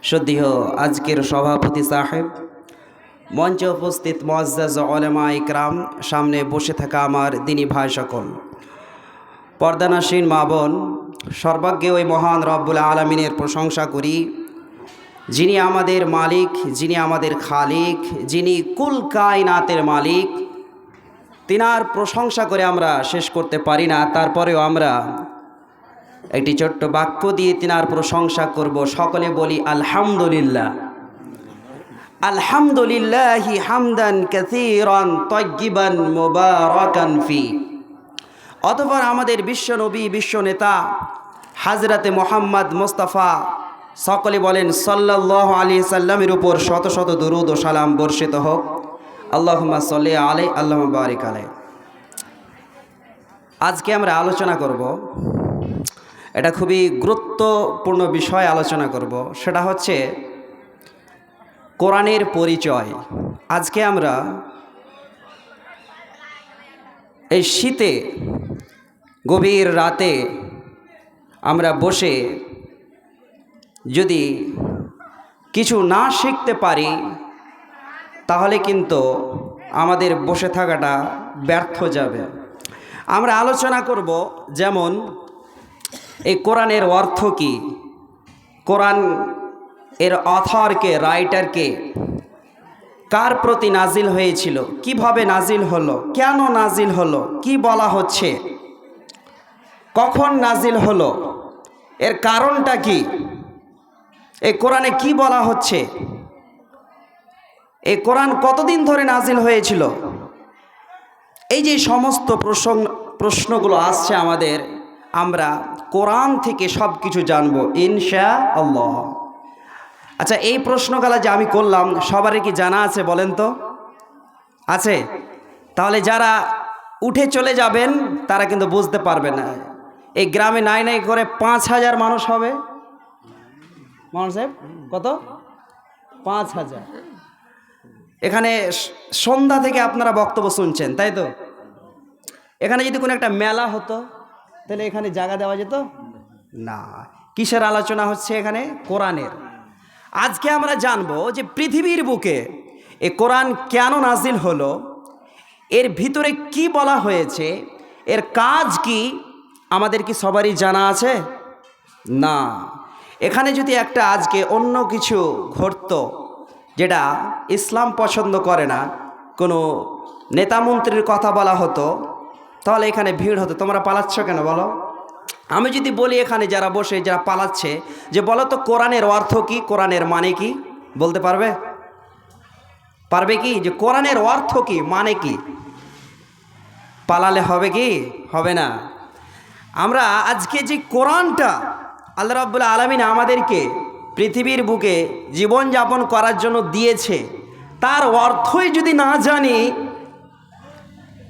শ্রদ্ধেয় আজকের সভাপতি সাহেব, মঞ্চে উপস্থিত মুআজ্জাজ উলামা ইকরাম, সামনে বসে থাকা আমার দিনী ভাই সকল, পর্দানাসীন মা বোন, সর্বজ্ঞ ওই মহান রব্বুল আলামিনের প্রশংসা করি, যিনি আমাদের মালিক, যিনি আমাদের খালিক, যিনি কুল কায়নাতের মালিক। তিনার প্রশংসা করে আমরা শেষ করতে পারি না, তারপরেও আমরা একটি ছোট্ট বাক্য দিয়ে তিনার প্রশংসা করব। সকলে বলি আলহামদুলিল্লাহ। আলহামদুলিল্লাহি হামদান কাসীরান তাইয়্যিবান মুবারাকান ফি। অতঃপর আমাদের বিশ্বনবী, বিশ্বনেতা হযরতে মুহাম্মদ মুস্তাফা, সকলে বলেন সাল্লাল্লাহু আলাইহি সাল্লামের উপর শত শত দরুদ ও সালাম বর্ষিত হোক। আল্লাহুম্মা সাল্লি আলাইহি আল্লাহুম্মা বারিক আলাইহি। আজকে আমরা আলোচনা করব, এটা খুবই গুরুত্বপূর্ণ বিষয় আলোচনা করব, সেটা হচ্ছে কোরআনের পরিচয়। আজকে আমরা এই শীতে গভীর রাতে আমরা বসে যদি কিছু না শিখতে পারি, তাহলে কিন্তু আমাদের বসে থাকাটা ব্যর্থ যাবে। আমরা আলোচনা করব যেমন এই কোরআনের অর্থ কী, কোরআন এর অথরকে, রাইটারকে, কার প্রতি নাজিল হয়েছিল, কিভাবে নাজিল হলো, কেন নাজিল হলো, কি বলা হচ্ছে, কখন নাজিল হলো, এর কারণটা কি, এই কোরআনে কি বলা হচ্ছে, এই কোরআন কতদিন ধরে নাজিল হয়েছিল। এই যে সমস্ত প্রশ্নগুলো আসছে আমাদের, আমরা কোরআন থেকে সব কিছু জানবো ইনশাআল্লাহ। আচ্ছা, এই প্রশ্নগুলো যে আমি করলাম সবারই কি জানা আছে বলেন তো? আছে? তাহলে যারা উঠে চলে যাবেন তারা কিন্তু বুঝতে পারবে না। এই গ্রামে নাই নাই করে 5,000 মানুষ হবে। মানুষ সাহেব কত? 5,000। এখানে সন্ধ্যা থেকে আপনারা বক্তব্য শুনছেন, তাই তো? এখানে যদি কোনো একটা মেলা হতো তাহলে এখানে জায়গা দেওয়া যেত না। কিসের আলোচনা হচ্ছে এখানে? কোরআনের। আজকে আমরা জানবো যে পৃথিবীর বুকে এ কোরআন কেন নাজিল হলো, এর ভিতরে কি বলা হয়েছে, এর কাজ কি, আমাদের কি সবারই জানা আছে? না। এখানে যদি একটা আজকে অন্য কিছু ঘটতো যেটা ইসলাম পছন্দ করে না, কোনো নেতামন্ত্রীর কথা বলা হতো, তাহলে এখানে ভিড় হতো। তোমরা পালাচ্ছ কেন বলো? আমি যদি বলি এখানে যারা বসে, যারা পালাচ্ছে, যে বলো তো কোরআনের অর্থ কি, কোরআনের মানে কি, বলতে পারবে? পারবে কি? যে কোরআনের অর্থ কি, মানে কি? পালালে হবে কি? হবে না। আমরা আজকে যে কোরআনটা আল্লাহ রাব্বুল আলামিন আমাদেরকে পৃথিবীর বুকে জীবনযাপন করার জন্য দিয়েছে, তার অর্থই যদি না জানি,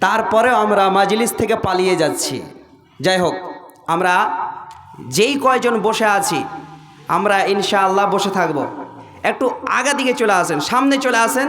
তারপরেও আমরা মাজলিস থেকে পালিয়ে যাচ্ছি। যাই হোক, আমরা যেই কয়জন বসে আছি, আমরা ইনশাআল্লাহ বসে থাকব। একটু আগা দিকে চলে আসেন, সামনে চলে আসেন,